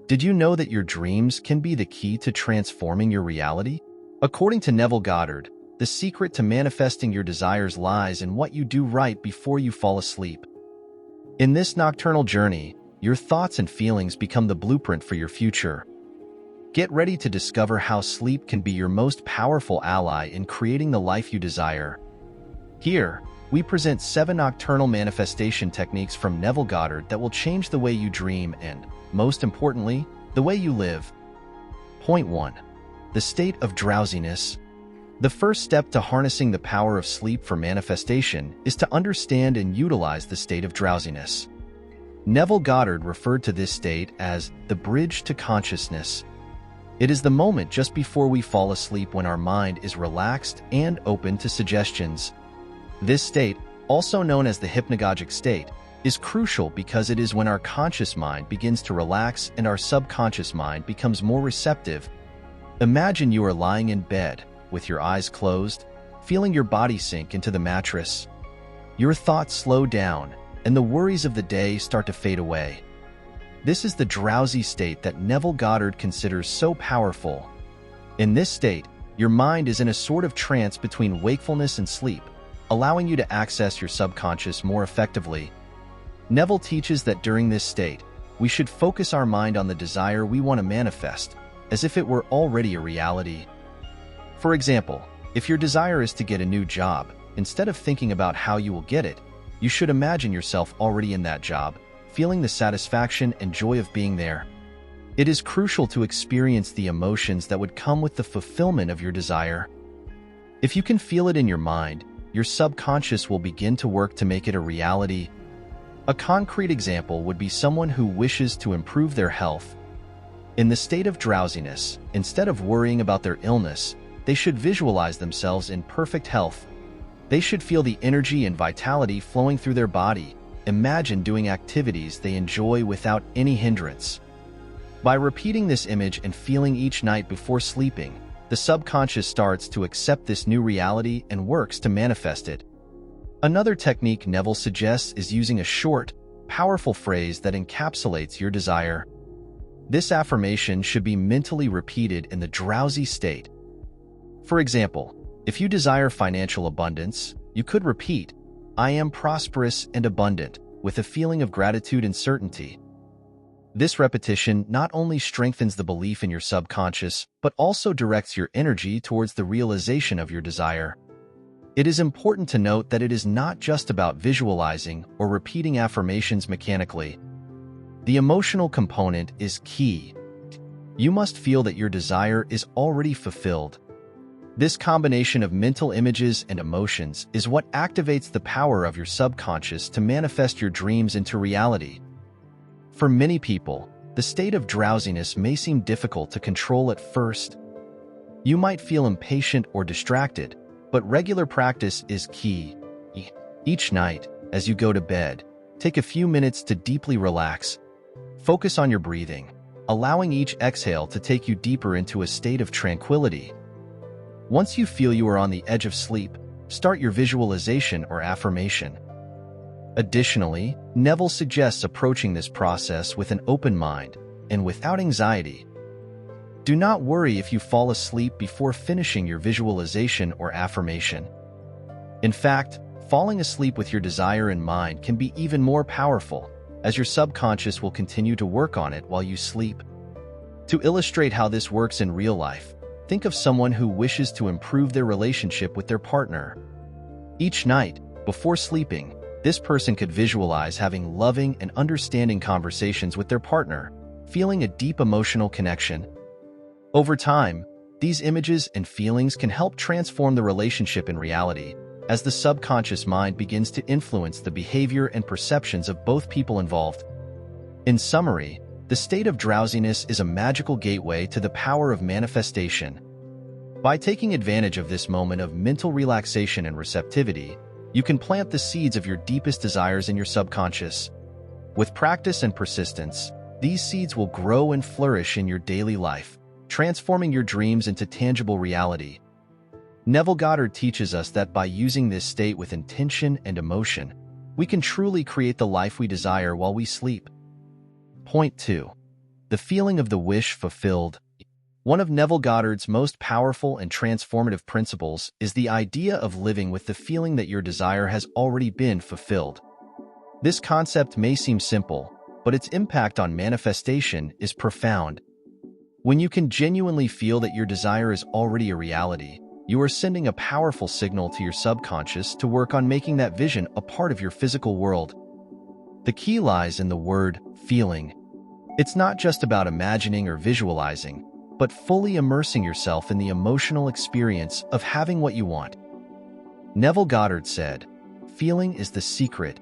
Did you know that your dreams can be the key to transforming your reality? According to Neville Goddard, the secret to manifesting your desires lies in what you do right before you fall asleep. In this nocturnal journey, your thoughts and feelings become the blueprint for your future. Get ready to discover how sleep can be your most powerful ally in creating the life you desire. Here, we present 7 nocturnal manifestation techniques from Neville Goddard that will change the way you dream and, most importantly, the way you live. Point 1. The state of drowsiness. The first step to harnessing the power of sleep for manifestation is to understand and utilize the state of drowsiness. Neville Goddard referred to this state as the bridge to consciousness. It is the moment just before we fall asleep when our mind is relaxed and open to suggestions. This state, also known as the hypnagogic state, is crucial because it is when our conscious mind begins to relax and our subconscious mind becomes more receptive. Imagine you are lying in bed, with your eyes closed, feeling your body sink into the mattress. Your thoughts slow down, and the worries of the day start to fade away. This is the drowsy state that Neville Goddard considers so powerful. In this state, your mind is in a sort of trance between wakefulness and sleep, allowing you to access your subconscious more effectively. Neville teaches that during this state, we should focus our mind on the desire we want to manifest, as if it were already a reality. For example, if your desire is to get a new job, instead of thinking about how you will get it, you should imagine yourself already in that job, feeling the satisfaction and joy of being there. It is crucial to experience the emotions that would come with the fulfillment of your desire. If you can feel it in your mind, your subconscious will begin to work to make it a reality. A concrete example would be someone who wishes to improve their health. In the state of drowsiness, instead of worrying about their illness, they should visualize themselves in perfect health. They should feel the energy and vitality flowing through their body. Imagine doing activities they enjoy without any hindrance. By repeating this image and feeling each night before sleeping, the subconscious starts to accept this new reality and works to manifest it. Another technique Neville suggests is using a short, powerful phrase that encapsulates your desire. This affirmation should be mentally repeated in the drowsy state. For example, if you desire financial abundance, you could repeat, "I am prosperous and abundant," with a feeling of gratitude and certainty. This repetition not only strengthens the belief in your subconscious, but also directs your energy towards the realization of your desire. It is important to note that it is not just about visualizing or repeating affirmations mechanically. The emotional component is key. You must feel that your desire is already fulfilled. This combination of mental images and emotions is what activates the power of your subconscious to manifest your dreams into reality. For many people, the state of drowsiness may seem difficult to control at first. You might feel impatient or distracted, but regular practice is key. Each night, as you go to bed, take a few minutes to deeply relax. Focus on your breathing, allowing each exhale to take you deeper into a state of tranquility. Once you feel you are on the edge of sleep, start your visualization or affirmation. Additionally, Neville suggests approaching this process with an open mind and without anxiety. Do not worry if you fall asleep before finishing your visualization or affirmation. In fact, falling asleep with your desire in mind can be even more powerful, as your subconscious will continue to work on it while you sleep. To illustrate how this works in real life, think of someone who wishes to improve their relationship with their partner. Each night, before sleeping, this person could visualize having loving and understanding conversations with their partner, feeling a deep emotional connection. Over time, these images and feelings can help transform the relationship in reality, as the subconscious mind begins to influence the behavior and perceptions of both people involved. In summary, the state of drowsiness is a magical gateway to the power of manifestation. By taking advantage of this moment of mental relaxation and receptivity, you can plant the seeds of your deepest desires in your subconscious. With practice and persistence, these seeds will grow and flourish in your daily life, transforming your dreams into tangible reality. Neville Goddard teaches us that by using this state with intention and emotion, we can truly create the life we desire while we sleep. Point 2. The The feeling of the wish fulfilled. One of Neville Goddard's most powerful and transformative principles is the idea of living with the feeling that your desire has already been fulfilled. This concept may seem simple, but its impact on manifestation is profound. When you can genuinely feel that your desire is already a reality, you are sending a powerful signal to your subconscious to work on making that vision a part of your physical world. The key lies in the word feeling. It's not just about imagining or visualizing, but fully immersing yourself in the emotional experience of having what you want. Neville Goddard said, "Feeling is the secret."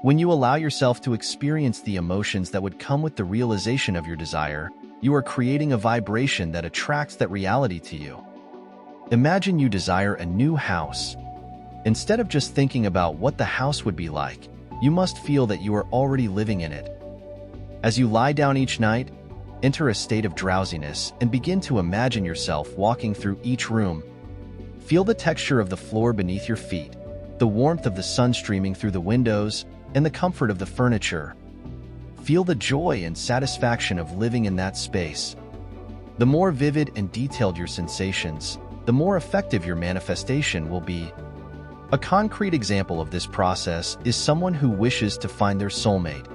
When you allow yourself to experience the emotions that would come with the realization of your desire, you are creating a vibration that attracts that reality to you. Imagine you desire a new house. Instead of just thinking about what the house would be like, you must feel that you are already living in it. As you lie down each night, enter a state of drowsiness and begin to imagine yourself walking through each room. Feel the texture of the floor beneath your feet, the warmth of the sun streaming through the windows, and the comfort of the furniture. Feel the joy and satisfaction of living in that space. The more vivid and detailed your sensations, the more effective your manifestation will be. A concrete example of this process is someone who wishes to find their soulmate.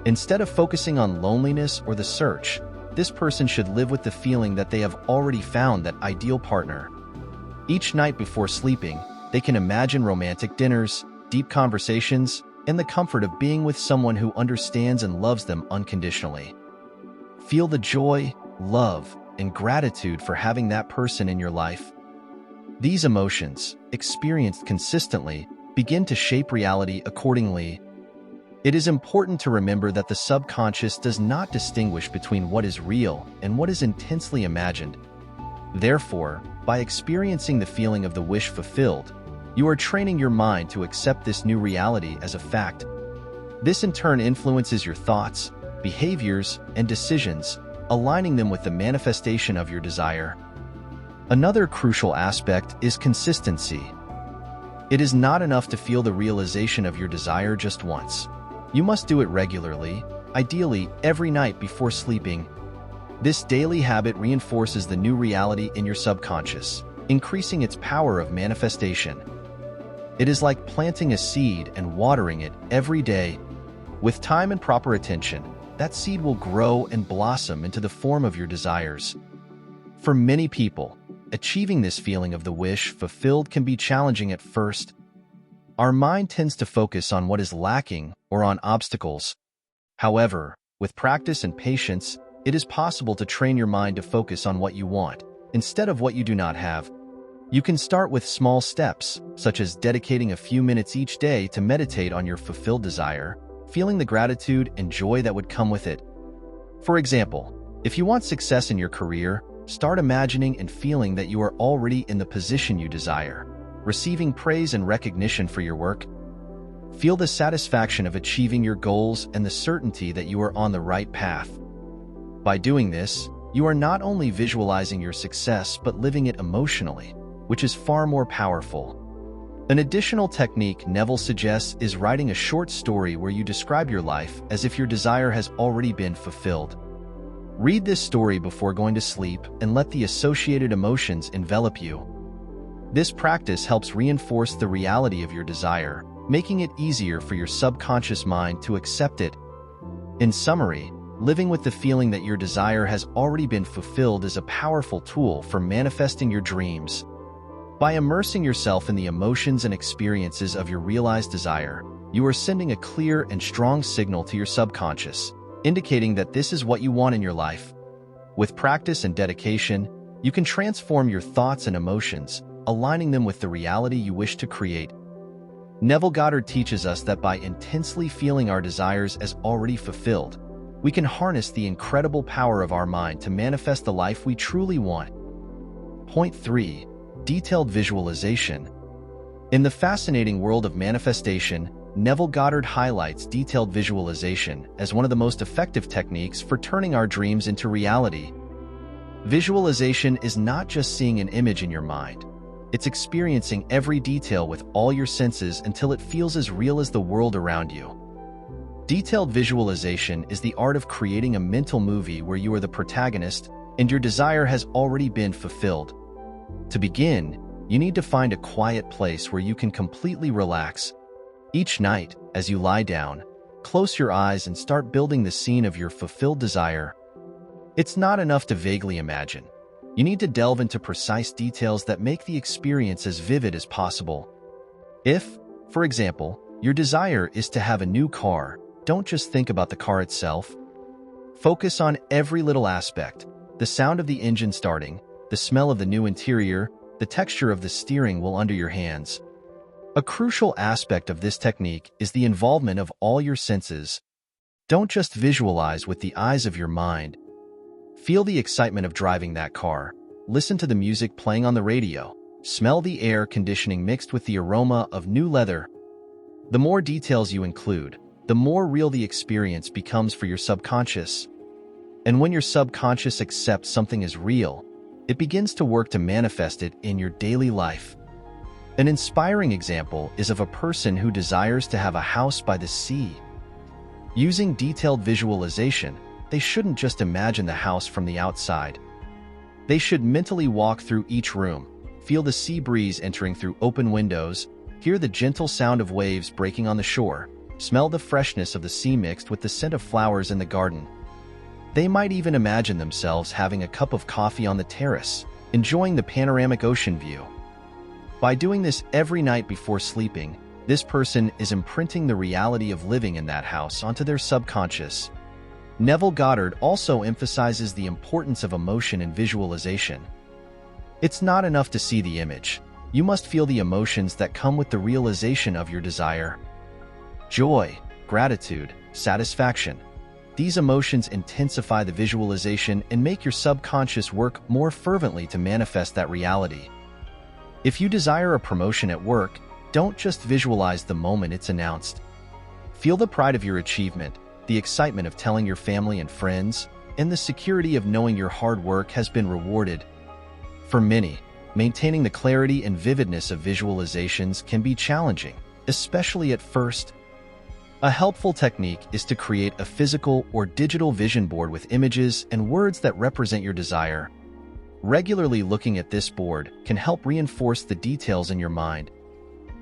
Instead of focusing on loneliness or the search, this person should live with the feeling that they have already found that ideal partner. Each night before sleeping, they can imagine romantic dinners, deep conversations, and the comfort of being with someone who understands and loves them unconditionally. Feel the joy, love, and gratitude for having that person in your life. These emotions, experienced consistently, begin to shape reality accordingly. It is important to remember that the subconscious does not distinguish between what is real and what is intensely imagined. Therefore, by experiencing the feeling of the wish fulfilled, you are training your mind to accept this new reality as a fact. This in turn influences your thoughts, behaviors, and decisions, aligning them with the manifestation of your desire. Another crucial aspect is consistency. It is not enough to feel the realization of your desire just once. You must do it regularly, ideally every night before sleeping. This daily habit reinforces the new reality in your subconscious, increasing its power of manifestation. It is like planting a seed and watering it every day. With time and proper attention, that seed will grow and blossom into the form of your desires. For many people, achieving this feeling of the wish fulfilled can be challenging at first. Our mind tends to focus on what is lacking or on obstacles. However, with practice and patience, it is possible to train your mind to focus on what you want, instead of what you do not have. You can start with small steps, such as dedicating a few minutes each day to meditate on your fulfilled desire, feeling the gratitude and joy that would come with it. For example, if you want success in your career, start imagining and feeling that you are already in the position you desire, receiving praise and recognition for your work. Feel the satisfaction of achieving your goals and the certainty that you are on the right path. By doing this, you are not only visualizing your success but living it emotionally, which is far more powerful. An additional technique Neville suggests is writing a short story where you describe your life as if your desire has already been fulfilled. Read this story before going to sleep and let the associated emotions envelop you. This practice helps reinforce the reality of your desire, making it easier for your subconscious mind to accept it. In summary, living with the feeling that your desire has already been fulfilled is a powerful tool for manifesting your dreams. By immersing yourself in the emotions and experiences of your realized desire, you are sending a clear and strong signal to your subconscious, indicating that this is what you want in your life. With practice and dedication, you can transform your thoughts and emotions, aligning them with the reality you wish to create. Neville Goddard teaches us that by intensely feeling our desires as already fulfilled, we can harness the incredible power of our mind to manifest the life we truly want. Point 3. Detailed visualization. In the fascinating world of manifestation, Neville Goddard highlights detailed visualization as one of the most effective techniques for turning our dreams into reality. Visualization is not just seeing an image in your mind. It's experiencing every detail with all your senses until it feels as real as the world around you. Detailed visualization is the art of creating a mental movie where you are the protagonist and your desire has already been fulfilled. To begin, you need to find a quiet place where you can completely relax. Each night, as you lie down, close your eyes and start building the scene of your fulfilled desire. It's not enough to vaguely imagine. You need to delve into precise details that make the experience as vivid as possible. If, for example, your desire is to have a new car, don't just think about the car itself. Focus on every little aspect: the sound of the engine starting, the smell of the new interior, the texture of the steering wheel under your hands. A crucial aspect of this technique is the involvement of all your senses. Don't just visualize with the eyes of your mind. Feel the excitement of driving that car. Listen to the music playing on the radio. Smell the air conditioning mixed with the aroma of new leather. The more details you include, the more real the experience becomes for your subconscious. And when your subconscious accepts something as real, it begins to work to manifest it in your daily life. An inspiring example is of a person who desires to have a house by the sea. Using detailed visualization, they shouldn't just imagine the house from the outside. They should mentally walk through each room, feel the sea breeze entering through open windows, hear the gentle sound of waves breaking on the shore, smell the freshness of the sea mixed with the scent of flowers in the garden. They might even imagine themselves having a cup of coffee on the terrace, enjoying the panoramic ocean view. By doing this every night before sleeping, this person is imprinting the reality of living in that house onto their subconscious. Neville Goddard also emphasizes the importance of emotion in visualization. It's not enough to see the image. You must feel the emotions that come with the realization of your desire. Joy, gratitude, satisfaction. These emotions intensify the visualization and make your subconscious work more fervently to manifest that reality. If you desire a promotion at work, don't just visualize the moment it's announced. Feel the pride of your achievement, the excitement of telling your family and friends, and the security of knowing your hard work has been rewarded. For many, maintaining the clarity and vividness of visualizations can be challenging, especially at first. A helpful technique is to create a physical or digital vision board with images and words that represent your desire. Regularly looking at this board can help reinforce the details in your mind.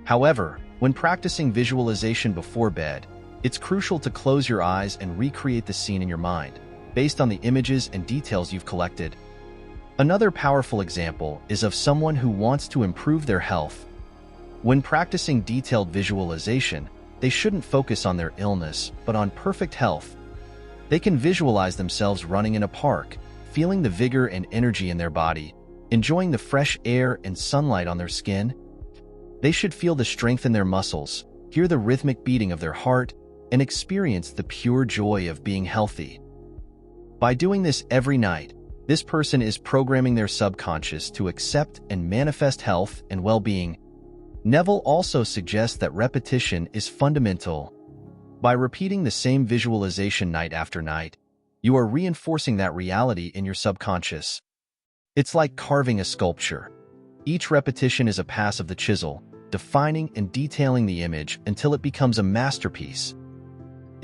However, when practicing visualization before bed, it's crucial to close your eyes and recreate the scene in your mind, based on the images and details you've collected. Another powerful example is of someone who wants to improve their health. When practicing detailed visualization, they shouldn't focus on their illness, but on perfect health. They can visualize themselves running in a park, feeling the vigor and energy in their body, enjoying the fresh air and sunlight on their skin. They should feel the strength in their muscles, hear the rhythmic beating of their heart, and experience the pure joy of being healthy. By doing this every night, this person is programming their subconscious to accept and manifest health and well-being. Neville also suggests that repetition is fundamental. By repeating the same visualization night after night, you are reinforcing that reality in your subconscious. It's like carving a sculpture. Each repetition is a pass of the chisel, defining and detailing the image until it becomes a masterpiece.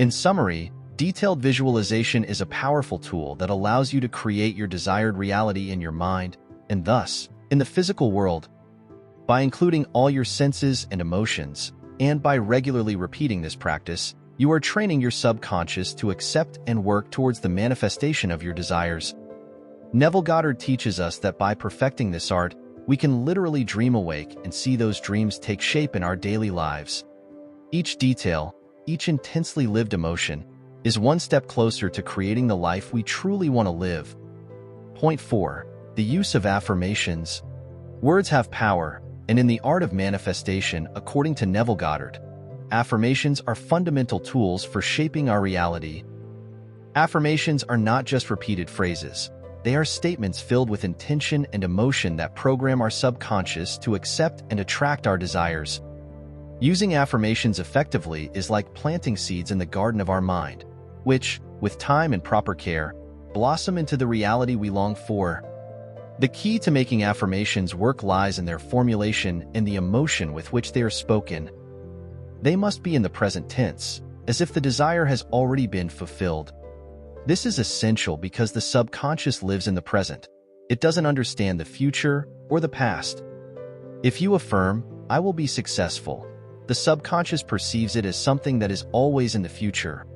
In summary, detailed visualization is a powerful tool that allows you to create your desired reality in your mind, and thus, in the physical world. By including all your senses and emotions, and by regularly repeating this practice, you are training your subconscious to accept and work towards the manifestation of your desires. Neville Goddard teaches us that by perfecting this art, we can literally dream awake and see those dreams take shape in our daily lives. Each detail, each intensely lived emotion, is one step closer to creating the life we truly want to live. Point 4. The use of affirmations. Words have power, and in the art of manifestation, according to Neville Goddard, affirmations are fundamental tools for shaping our reality. Affirmations are not just repeated phrases. They are statements filled with intention and emotion that program our subconscious to accept and attract our desires. Using affirmations effectively is like planting seeds in the garden of our mind, which, with time and proper care, blossom into the reality we long for. The key to making affirmations work lies in their formulation and the emotion with which they are spoken. They must be in the present tense, as if the desire has already been fulfilled. This is essential because the subconscious lives in the present. It doesn't understand the future or the past. If you affirm, "I will be successful," the subconscious perceives it as something that is always in the future.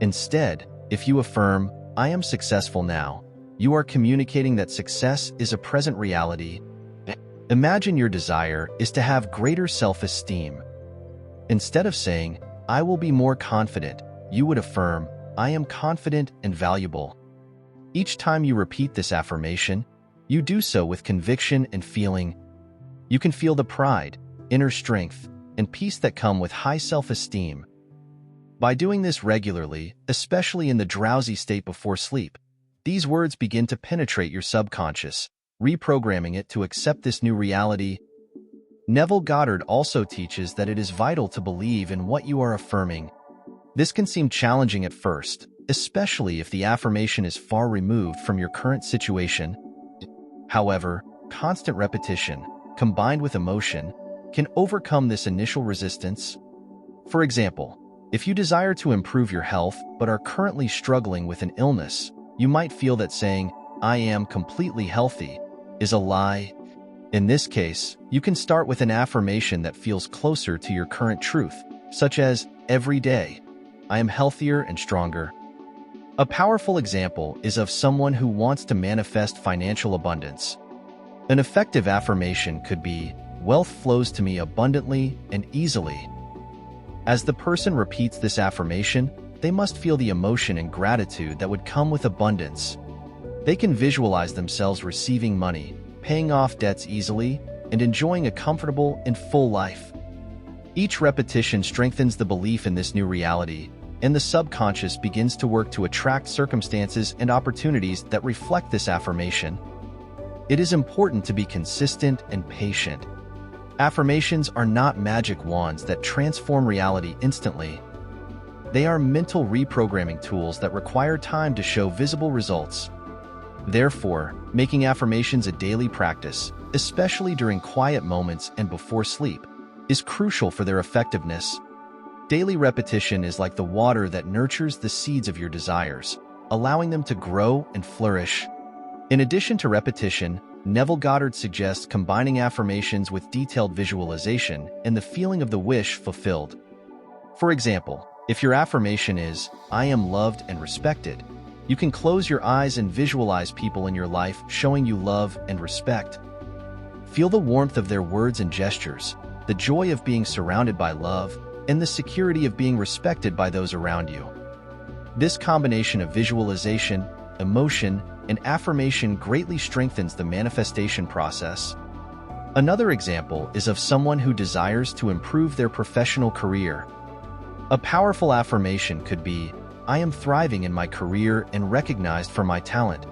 Instead, if you affirm, "I am successful now," you are communicating that success is a present reality. Imagine your desire is to have greater self-esteem. Instead of saying, "I will be more confident," you would affirm, "I am confident and valuable." Each time you repeat this affirmation, you do so with conviction and feeling. You can feel the pride, inner strength, and peace that come with high self-esteem. By doing this regularly, especially in the drowsy state before sleep, these words begin to penetrate your subconscious, reprogramming it to accept this new reality. Neville Goddard also teaches that it is vital to believe in what you are affirming. This can seem challenging at first, especially if the affirmation is far removed from your current situation. However, constant repetition, combined with emotion, can overcome this initial resistance. For example, if you desire to improve your health but are currently struggling with an illness, you might feel that saying, "I am completely healthy," is a lie. In this case, you can start with an affirmation that feels closer to your current truth, such as, "Every day, I am healthier and stronger." A powerful example is of someone who wants to manifest financial abundance. An effective affirmation could be, "Wealth flows to me abundantly and easily." As the person repeats this affirmation, they must feel the emotion and gratitude that would come with abundance. They can visualize themselves receiving money, paying off debts easily, and enjoying a comfortable and full life. Each repetition strengthens the belief in this new reality, and the subconscious begins to work to attract circumstances and opportunities that reflect this affirmation. It is important to be consistent and patient. Affirmations are not magic wands that transform reality instantly. They are mental reprogramming tools that require time to show visible results. Therefore, making affirmations a daily practice, especially during quiet moments and before sleep, is crucial for their effectiveness. Daily repetition is like the water that nurtures the seeds of your desires, allowing them to grow and flourish. In addition to repetition, Neville Goddard suggests combining affirmations with detailed visualization and the feeling of the wish fulfilled. For example, if your affirmation is, "I am loved and respected," you can close your eyes and visualize people in your life showing you love and respect. Feel the warmth of their words and gestures, the joy of being surrounded by love, and the security of being respected by those around you. This combination of visualization, emotion, and affirmation greatly strengthens the manifestation process. Another example is of someone who desires to improve their professional career. A powerful affirmation could be, "I am thriving in my career and recognized for my talent."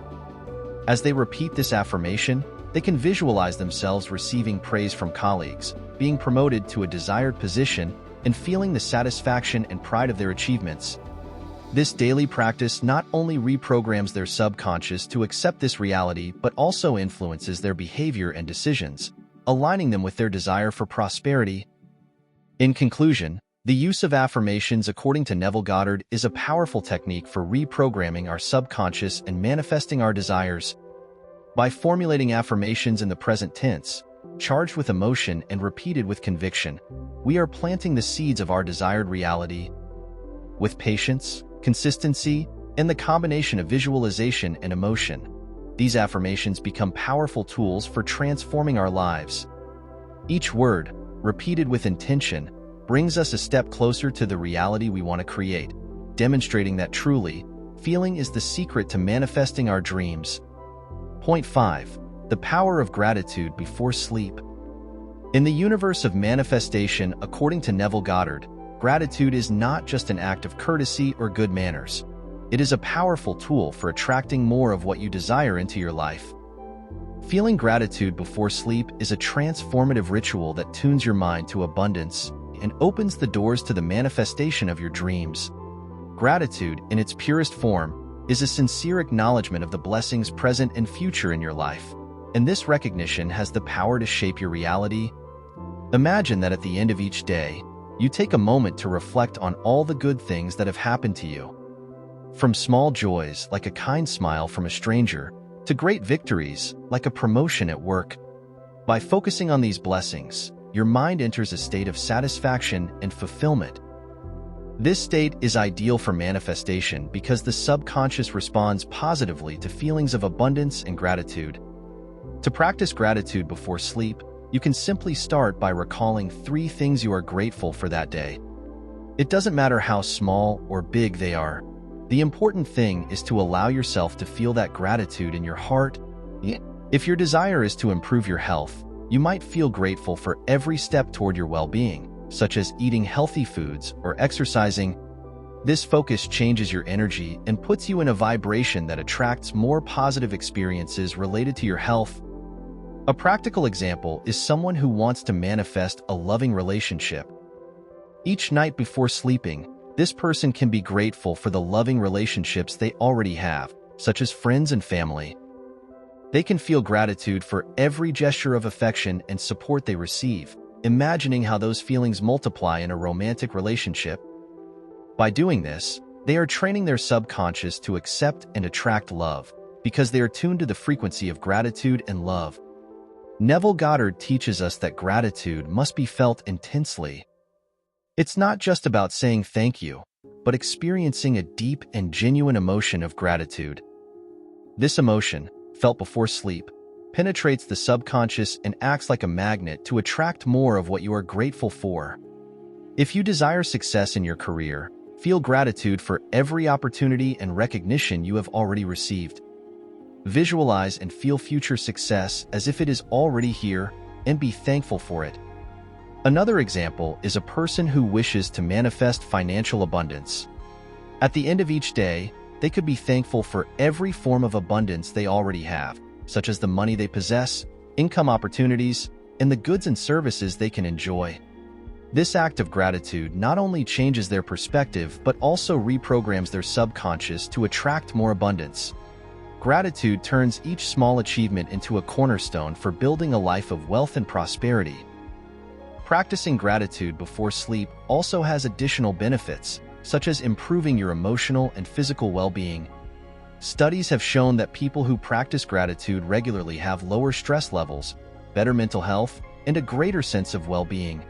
As they repeat this affirmation, they can visualize themselves receiving praise from colleagues, being promoted to a desired position, and feeling the satisfaction and pride of their achievements. This daily practice not only reprograms their subconscious to accept this reality but also influences their behavior and decisions, aligning them with their desire for prosperity. In conclusion, the use of affirmations, according to Neville Goddard, is a powerful technique for reprogramming our subconscious and manifesting our desires. By formulating affirmations in the present tense, charged with emotion and repeated with conviction, we are planting the seeds of our desired reality. With patience, consistency, and the combination of visualization and emotion, these affirmations become powerful tools for transforming our lives. Each word, repeated with intention, brings us a step closer to the reality we want to create, demonstrating that truly, feeling is the secret to manifesting our dreams. Point 5. The power of gratitude before sleep. In the universe of manifestation, according to Neville Goddard, gratitude is not just an act of courtesy or good manners. It is a powerful tool for attracting more of what you desire into your life. Feeling gratitude before sleep is a transformative ritual that tunes your mind to abundance and opens the doors to the manifestation of your dreams. Gratitude, in its purest form, is a sincere acknowledgement of the blessings present and future in your life, and this recognition has the power to shape your reality. Imagine that at the end of each day, you take a moment to reflect on all the good things that have happened to you. From small joys like a kind smile from a stranger to great victories like a promotion at work. By focusing on these blessings, your mind enters a state of satisfaction and fulfillment. This state is ideal for manifestation because the subconscious responds positively to feelings of abundance and gratitude. To practice gratitude before sleep, you can simply start by recalling 3 things you are grateful for that day. It doesn't matter how small or big they are. The important thing is to allow yourself to feel that gratitude in your heart. If your desire is to improve your health, you might feel grateful for every step toward your well-being, such as eating healthy foods or exercising. This focus changes your energy and puts you in a vibration that attracts more positive experiences related to your health. A practical example is someone who wants to manifest a loving relationship. Each night before sleeping, this person can be grateful for the loving relationships they already have, such as friends and family. They can feel gratitude for every gesture of affection and support they receive, imagining how those feelings multiply in a romantic relationship. By doing this, they are training their subconscious to accept and attract love, because they are tuned to the frequency of gratitude and love. Neville Goddard teaches us that gratitude must be felt intensely. It's not just about saying thank you, but experiencing a deep and genuine emotion of gratitude. This emotion, felt before sleep, penetrates the subconscious and acts like a magnet to attract more of what you are grateful for. If you desire success in your career, feel gratitude for every opportunity and recognition you have already received. Visualize and feel future success as if it is already here, and be thankful for it. Another example is a person who wishes to manifest financial abundance. At the end of each day, they could be thankful for every form of abundance they already have, such as the money they possess, income opportunities, and the goods and services they can enjoy. This act of gratitude not only changes their perspective but also reprograms their subconscious to attract more abundance. Gratitude turns each small achievement into a cornerstone for building a life of wealth and prosperity. Practicing gratitude before sleep also has additional benefits, such as improving your emotional and physical well-being. Studies have shown that people who practice gratitude regularly have lower stress levels, better mental health, and a greater sense of well-being.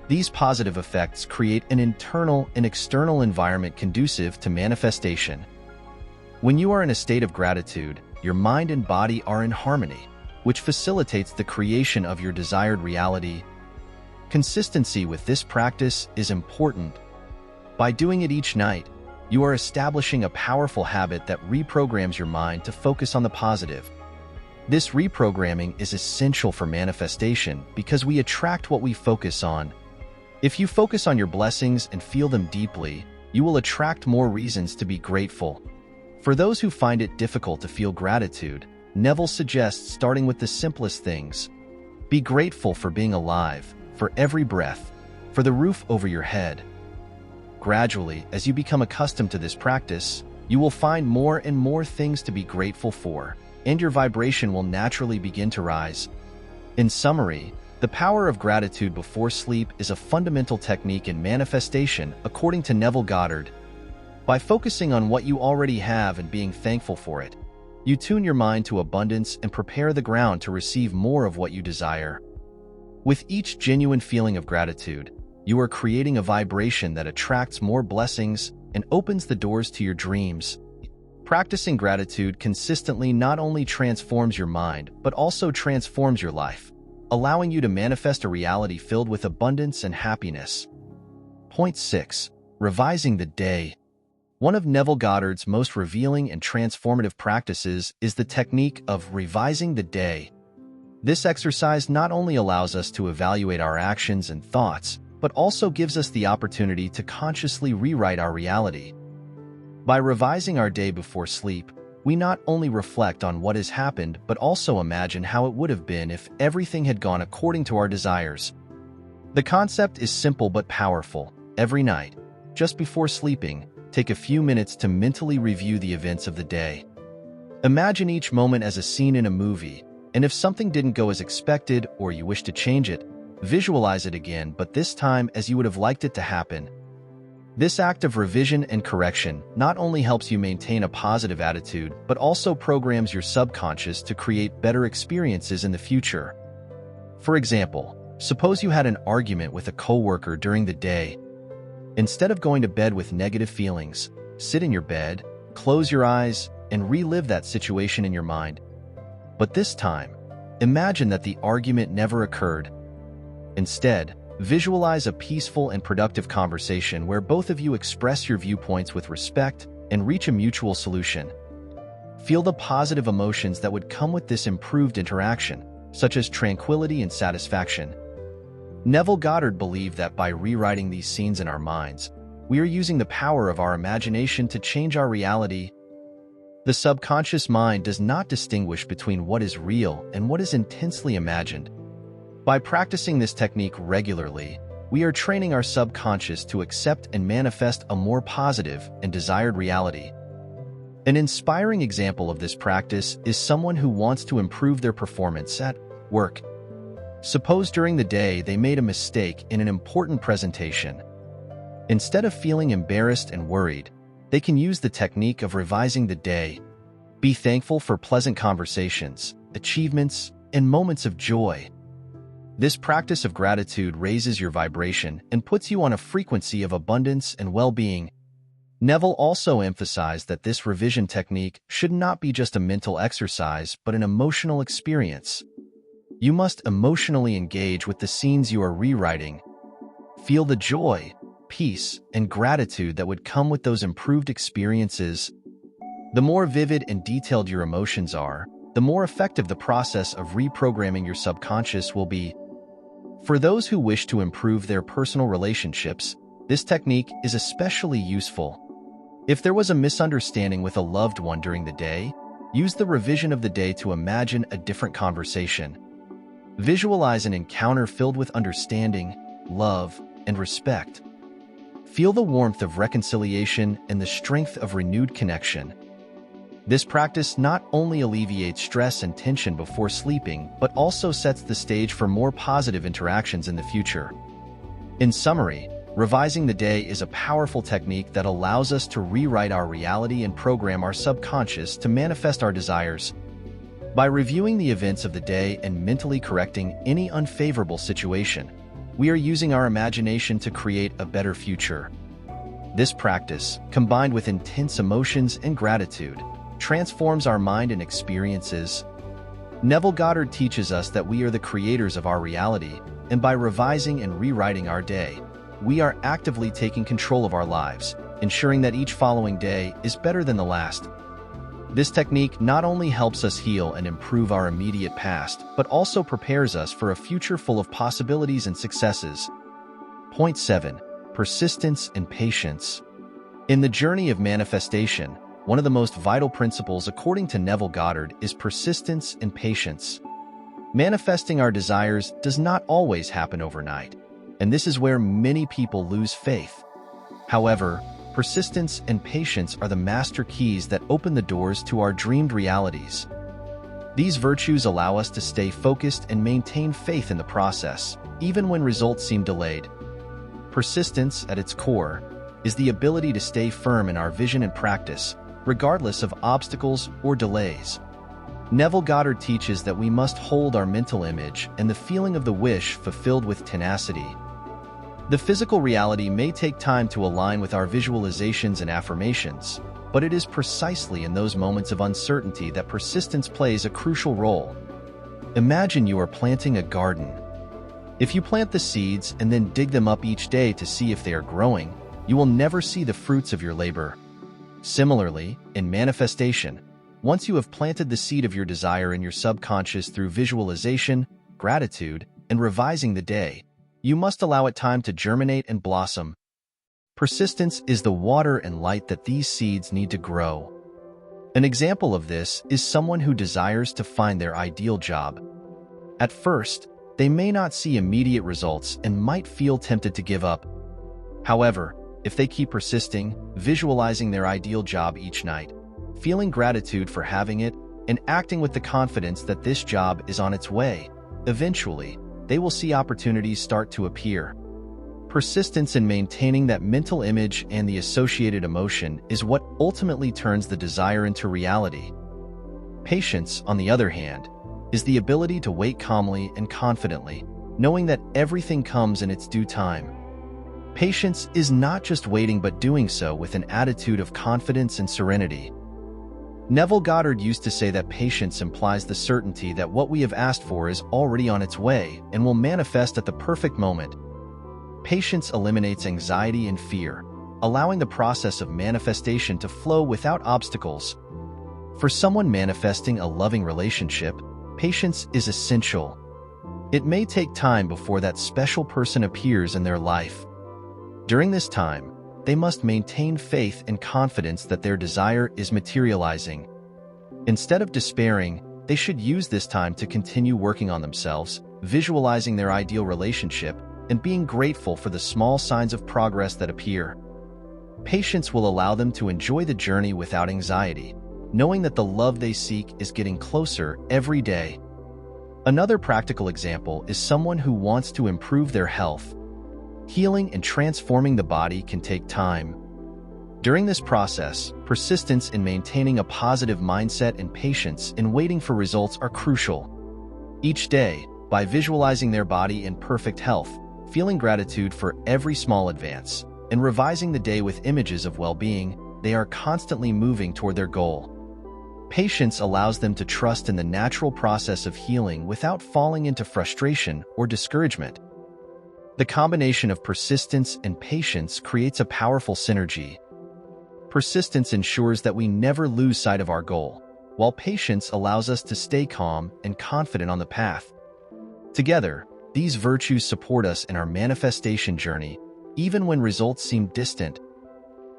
These positive effects create an internal and external environment conducive to manifestation. When you are in a state of gratitude, your mind and body are in harmony, which facilitates the creation of your desired reality. Consistency with this practice is important. By doing it each night, you are establishing a powerful habit that reprograms your mind to focus on the positive. This reprogramming is essential for manifestation because we attract what we focus on. If you focus on your blessings and feel them deeply, you will attract more reasons to be grateful. For those who find it difficult to feel gratitude, Neville suggests starting with the simplest things. Be grateful for being alive, for every breath, for the roof over your head. Gradually, as you become accustomed to this practice, you will find more and more things to be grateful for, and your vibration will naturally begin to rise. In summary, the power of gratitude before sleep is a fundamental technique in manifestation, according to Neville Goddard. By focusing on what you already have and being thankful for it, you tune your mind to abundance and prepare the ground to receive more of what you desire. With each genuine feeling of gratitude, you are creating a vibration that attracts more blessings and opens the doors to your dreams. Practicing gratitude consistently not only transforms your mind, but also transforms your life, allowing you to manifest a reality filled with abundance and happiness. Point 6. Revising the day. One of Neville Goddard's most revealing and transformative practices is the technique of revising the day. This exercise not only allows us to evaluate our actions and thoughts, but also gives us the opportunity to consciously rewrite our reality. By revising our day before sleep, we not only reflect on what has happened, but also imagine how it would have been if everything had gone according to our desires. The concept is simple but powerful. Every night, just before sleeping, take a few minutes to mentally review the events of the day. Imagine each moment as a scene in a movie, and if something didn't go as expected or you wish to change it, Visualize it again, but this time as you would have liked it to happen. This act of revision and correction not only helps you maintain a positive attitude, but also programs your subconscious to create better experiences in the future. For example, suppose you had an argument with a coworker during the day. Instead of going to bed with negative feelings, sit in your bed, close your eyes, and relive that situation in your mind. But this time, imagine that the argument never occurred. Instead, visualize a peaceful and productive conversation where both of you express your viewpoints with respect and reach a mutual solution. Feel the positive emotions that would come with this improved interaction, such as tranquility and satisfaction. Neville Goddard believed that by rewriting these scenes in our minds, we are using the power of our imagination to change our reality. The subconscious mind does not distinguish between what is real and what is intensely imagined. By practicing this technique regularly, we are training our subconscious to accept and manifest a more positive and desired reality. An inspiring example of this practice is someone who wants to improve their performance at work. Suppose during the day they made a mistake in an important presentation. Instead of feeling embarrassed and worried, they can use the technique of revising the day. Be thankful for pleasant conversations, achievements, and moments of joy. This practice of gratitude raises your vibration and puts you on a frequency of abundance and well-being. Neville also emphasized that this revision technique should not be just a mental exercise, but an emotional experience. You must emotionally engage with the scenes you are rewriting. Feel the joy, peace, and gratitude that would come with those improved experiences. The more vivid and detailed your emotions are, the more effective the process of reprogramming your subconscious will be. For those who wish to improve their personal relationships, this technique is especially useful. If there was a misunderstanding with a loved one during the day, use the revision of the day to imagine a different conversation. Visualize an encounter filled with understanding, love, and respect. Feel the warmth of reconciliation and the strength of renewed connection. This practice not only alleviates stress and tension before sleeping, but also sets the stage for more positive interactions in the future. In summary, revising the day is a powerful technique that allows us to rewrite our reality and program our subconscious to manifest our desires. By reviewing the events of the day and mentally correcting any unfavorable situation, we are using our imagination to create a better future. This practice, combined with intense emotions and gratitude, transforms our mind and experiences. Neville Goddard teaches us that we are the creators of our reality, and by revising and rewriting our day, we are actively taking control of our lives, ensuring that each following day is better than the last. This technique not only helps us heal and improve our immediate past, but also prepares us for a future full of possibilities and successes. Point 7. Persistence and patience. In the journey of manifestation, one of the most vital principles according to Neville Goddard is persistence and patience. Manifesting our desires does not always happen overnight, and this is where many people lose faith. However, persistence and patience are the master keys that open the doors to our dreamed realities. These virtues allow us to stay focused and maintain faith in the process, even when results seem delayed. Persistence, at its core, is the ability to stay firm in our vision and practice, regardless of obstacles or delays. Neville Goddard teaches that we must hold our mental image and the feeling of the wish fulfilled with tenacity. The physical reality may take time to align with our visualizations and affirmations, but it is precisely in those moments of uncertainty that persistence plays a crucial role. Imagine you are planting a garden. If you plant the seeds and then dig them up each day to see if they are growing, you will never see the fruits of your labor. Similarly, in manifestation, once you have planted the seed of your desire in your subconscious through visualization, gratitude, and revising the day, you must allow it time to germinate and blossom. Persistence is the water and light that these seeds need to grow. An example of this is someone who desires to find their ideal job. At first, they may not see immediate results and might feel tempted to give up. However, if they keep persisting, visualizing their ideal job each night, feeling gratitude for having it, and acting with the confidence that this job is on its way, eventually, they will see opportunities start to appear. Persistence in maintaining that mental image and the associated emotion is what ultimately turns the desire into reality. Patience, on the other hand, is the ability to wait calmly and confidently, knowing that everything comes in its due time. Patience is not just waiting but doing so with an attitude of confidence and serenity. Neville Goddard used to say that patience implies the certainty that what we have asked for is already on its way and will manifest at the perfect moment. Patience eliminates anxiety and fear, allowing the process of manifestation to flow without obstacles. For someone manifesting a loving relationship, patience is essential. It may take time before that special person appears in their life. During this time, they must maintain faith and confidence that their desire is materializing. Instead of despairing, they should use this time to continue working on themselves, visualizing their ideal relationship, and being grateful for the small signs of progress that appear. Patience will allow them to enjoy the journey without anxiety, knowing that the love they seek is getting closer every day. Another practical example is someone who wants to improve their health. Healing and transforming the body can take time. During this process, persistence in maintaining a positive mindset and patience in waiting for results are crucial. Each day, by visualizing their body in perfect health, feeling gratitude for every small advance, and revising the day with images of well-being, they are constantly moving toward their goal. Patience allows them to trust in the natural process of healing without falling into frustration or discouragement. The combination of persistence and patience creates a powerful synergy. Persistence ensures that we never lose sight of our goal, while patience allows us to stay calm and confident on the path. Together, these virtues support us in our manifestation journey, even when results seem distant.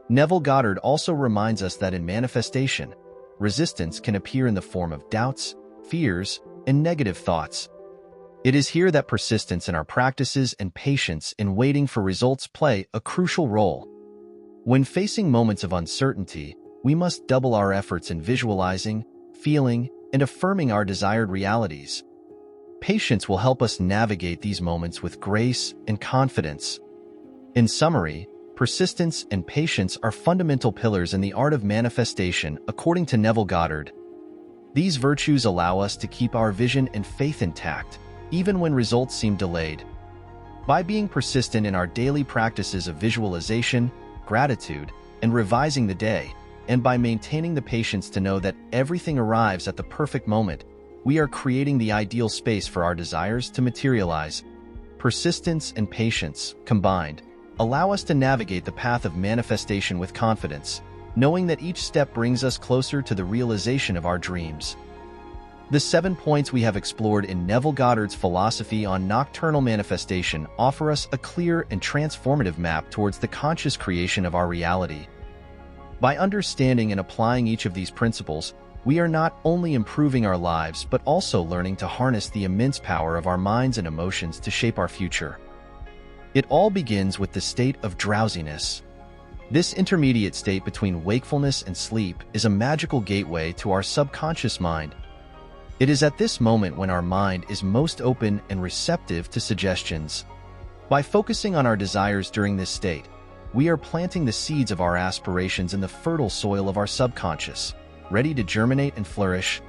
Neville Goddard also reminds us that in manifestation, resistance can appear in the form of doubts, fears, and negative thoughts. It is here that persistence in our practices and patience in waiting for results play a crucial role. When facing moments of uncertainty, we must double our efforts in visualizing, feeling, and affirming our desired realities. Patience will help us navigate these moments with grace and confidence. In summary, persistence and patience are fundamental pillars in the art of manifestation, according to Neville Goddard. These virtues allow us to keep our vision and faith intact, even when results seem delayed. By being persistent in our daily practices of visualization, gratitude, and revising the day, and by maintaining the patience to know that everything arrives at the perfect moment, we are creating the ideal space for our desires to materialize. Persistence and patience, combined, allow us to navigate the path of manifestation with confidence, knowing that each step brings us closer to the realization of our dreams. The 7 points we have explored in Neville Goddard's philosophy on nocturnal manifestation offer us a clear and transformative map towards the conscious creation of our reality. By understanding and applying each of these principles, we are not only improving our lives but also learning to harness the immense power of our minds and emotions to shape our future. It all begins with the state of drowsiness. This intermediate state between wakefulness and sleep is a magical gateway to our subconscious mind. It is at this moment when our mind is most open and receptive to suggestions. By focusing on our desires during this state, we are planting the seeds of our aspirations in the fertile soil of our subconscious, ready to germinate and flourish.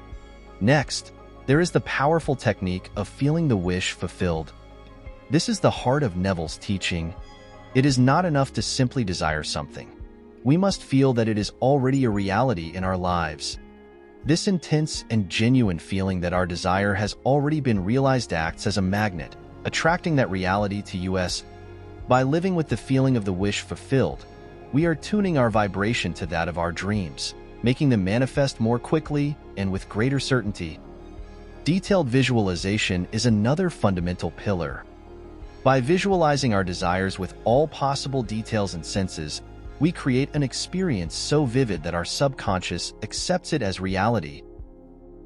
Next, there is the powerful technique of feeling the wish fulfilled. This is the heart of Neville's teaching. It is not enough to simply desire something. We must feel that it is already a reality in our lives. This intense and genuine feeling that our desire has already been realized acts as a magnet, attracting that reality to us. By living with the feeling of the wish fulfilled, we are tuning our vibration to that of our dreams, making them manifest more quickly and with greater certainty. Detailed visualization is another fundamental pillar. By visualizing our desires with all possible details and senses, we create an experience so vivid that our subconscious accepts it as reality.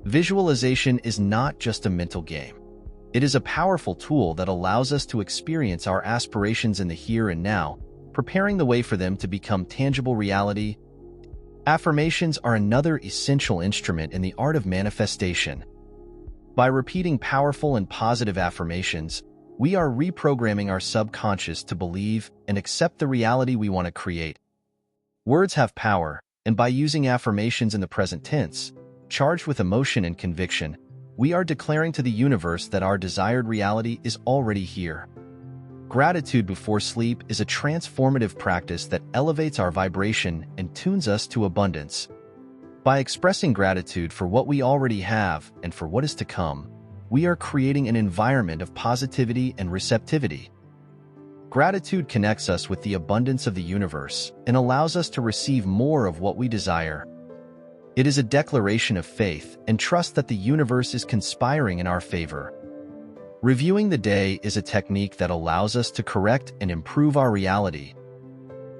Visualization is not just a mental game. It is a powerful tool that allows us to experience our aspirations in the here and now, preparing the way for them to become tangible reality. Affirmations are another essential instrument in the art of manifestation. By repeating powerful and positive affirmations, we are reprogramming our subconscious to believe and accept the reality we want to create. Words have power, and by using affirmations in the present tense, charged with emotion and conviction, we are declaring to the universe that our desired reality is already here. Gratitude before sleep is a transformative practice that elevates our vibration and tunes us to abundance. By expressing gratitude for what we already have and for what is to come, we are creating an environment of positivity and receptivity. Gratitude connects us with the abundance of the universe and allows us to receive more of what we desire. It is a declaration of faith and trust that the universe is conspiring in our favor. Reviewing the day is a technique that allows us to correct and improve our reality.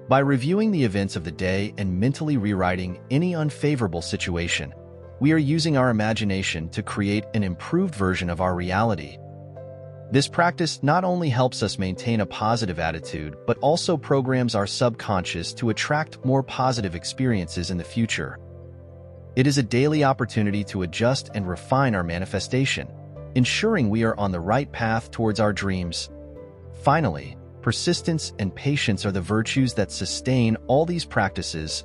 By reviewing the events of the day and mentally rewriting any unfavorable situation, we are using our imagination to create an improved version of our reality. This practice not only helps us maintain a positive attitude, but also programs our subconscious to attract more positive experiences in the future. It is a daily opportunity to adjust and refine our manifestation, ensuring we are on the right path towards our dreams. Finally, persistence and patience are the virtues that sustain all these practices.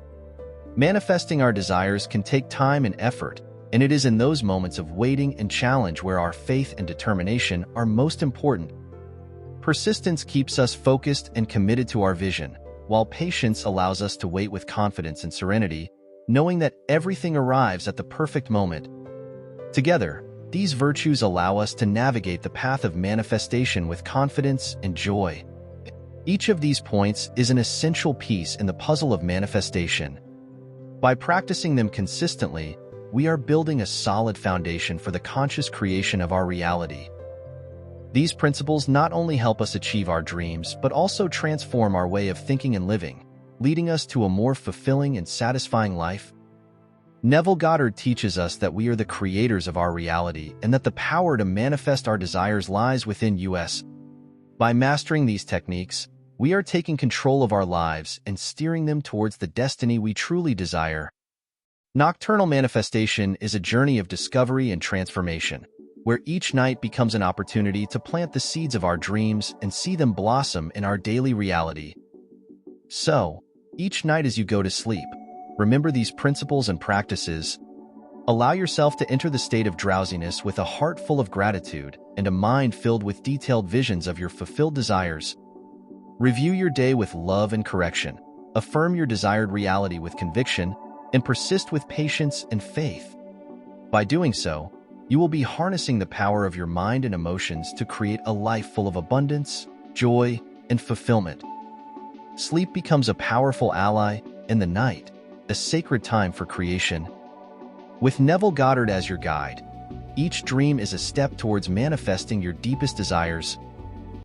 Manifesting our desires can take time and effort, and it is in those moments of waiting and challenge where our faith and determination are most important. Persistence keeps us focused and committed to our vision, while patience allows us to wait with confidence and serenity, knowing that everything arrives at the perfect moment. Together, these virtues allow us to navigate the path of manifestation with confidence and joy. Each of these points is an essential piece in the puzzle of manifestation. By practicing them consistently, we are building a solid foundation for the conscious creation of our reality. These principles not only help us achieve our dreams, but also transform our way of thinking and living, leading us to a more fulfilling and satisfying life. Neville Goddard teaches us that we are the creators of our reality and that the power to manifest our desires lies within us. By mastering these techniques, we are taking control of our lives and steering them towards the destiny we truly desire. Nocturnal manifestation is a journey of discovery and transformation, where each night becomes an opportunity to plant the seeds of our dreams and see them blossom in our daily reality. So, each night as you go to sleep, remember these principles and practices. Allow yourself to enter the state of drowsiness with a heart full of gratitude and a mind filled with detailed visions of your fulfilled desires. Review your day with love and correction. Affirm your desired reality with conviction and persist with patience and faith. By doing so, you will be harnessing the power of your mind and emotions to create a life full of abundance, joy, and fulfillment. Sleep becomes a powerful ally, and the night, a sacred time for creation. With Neville Goddard as your guide, each dream is a step towards manifesting your deepest desires.